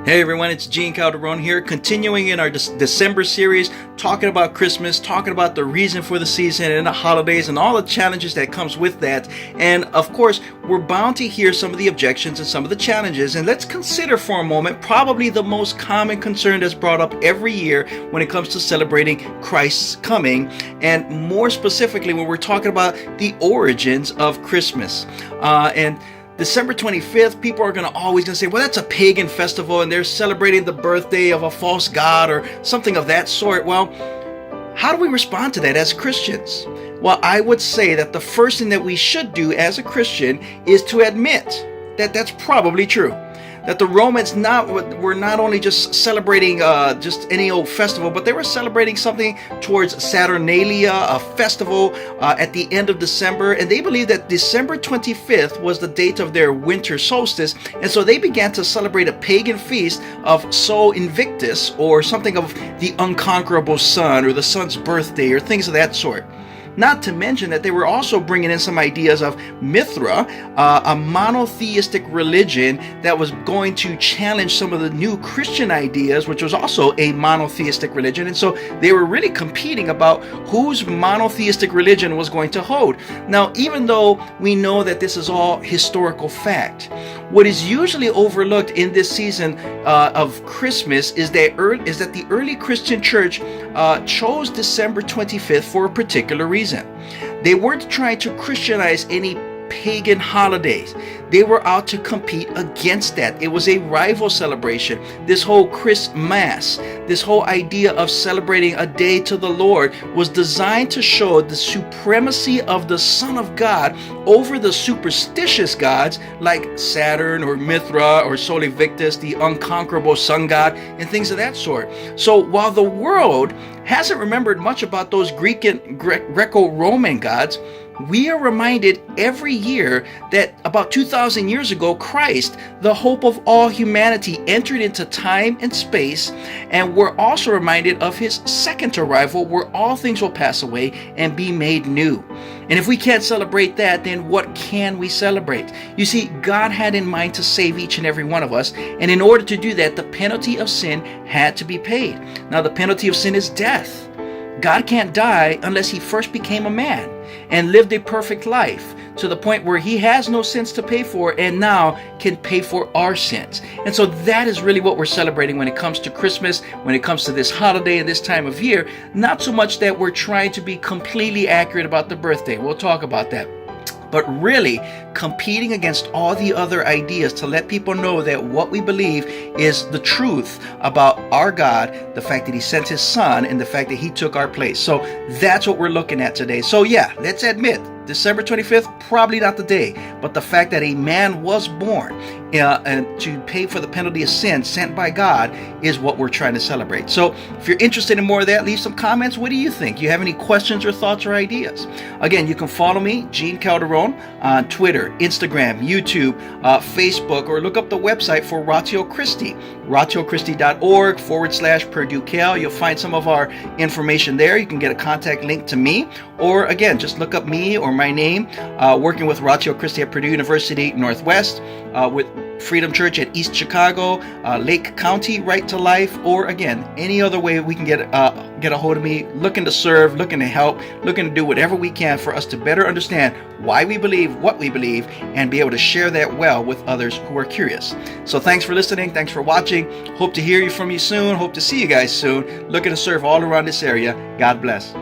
Hey everyone, it's Gene Calderon here, continuing in our December series, talking about Christmas, talking about the reason for the season and the holidays and all the challenges that comes with that. And of course, we're bound to hear some of the objections and some of the challenges. And let's consider for a moment probably the most common concern that's brought up every year when it comes to celebrating Christ's coming, and more specifically when we're talking about the origins of Christmas. And December 25th, people are always going to say, well, that's a pagan festival and they're celebrating the birthday of a false god or something of that sort. Well, how do we respond to that as Christians? Well, I would say that the first thing that we should do as a Christian is to admit that that's probably true. That the Romans were not only just celebrating just any old festival, but they were celebrating something towards Saturnalia, a festival at the end of December. And they believed that December 25th was the date of their winter solstice. And so they began to celebrate a pagan feast of Sol Invictus, or something of the unconquerable sun, or the sun's birthday, or things of that sort. Not to mention that they were also bringing in some ideas of Mithra, a monotheistic religion that was going to challenge some of the new Christian ideas, which was also a monotheistic religion. And so they were really competing about whose monotheistic religion was going to hold. Now, even though we know that this is all historical fact, what is usually overlooked in this season of Christmas is that the early Christian church chose December 25th for a particular reason. They weren't trying to Christianize any pagan holidays. They were out to compete against that. It was a rival celebration. This whole Christmas, this whole idea of celebrating a day to the Lord, was designed to show the supremacy of the Son of God over the superstitious gods like Saturn or Mithra or Sol Invictus, the unconquerable sun god, and things of that sort. So while the world hasn't remembered much about those Greek and Greco-Roman gods, we are reminded every year that about 2,000 years ago, Christ, the hope of all humanity, entered into time and space, and we're also reminded of his second arrival, where all things will pass away and be made new. And if we can't celebrate that, then what can we celebrate? You see, God had in mind to save each and every one of us, and in order to do that, the penalty of sin had to be paid. Now, the penalty of sin is death. God can't die unless he first became a man and lived a perfect life to the point where he has no sins to pay for and now can pay for our sins. And so that is really what we're celebrating when it comes to Christmas, when it comes to this holiday and this time of year. Not so much that we're trying to be completely accurate about the birthday. We'll talk about that. But really competing against all the other ideas to let people know that what we believe is the truth about our God, the fact that he sent his son, and the fact that he took our place. So that's what we're looking at today. So yeah, let's admit, December 25th, probably not the day, but the fact that a man was born and to pay for the penalty of sin sent by God is what we're trying to celebrate. So if you're interested in more of that, leave some comments. What do you think? You have any questions or thoughts or ideas? Again, you can follow me, Gene Calderon, on Twitter, Instagram, YouTube, Facebook, or look up the website for Ratio Christi, ratiochristi.org/Purdue Cal. You'll find some of our information there. You can get a contact link to me, or again, just look up me or my name, working with Ratio Christi at Purdue University Northwest, with Freedom Church at East Chicago, Lake County, Right to Life, or again, any other way we can get a hold of me, looking to serve, looking to help, looking to do whatever we can for us to better understand why we believe what we believe and be able to share that well with others who are curious. So thanks for listening. Thanks for watching. Hope to hear from you soon. Hope to see you guys soon. Looking to serve all around this area. God bless.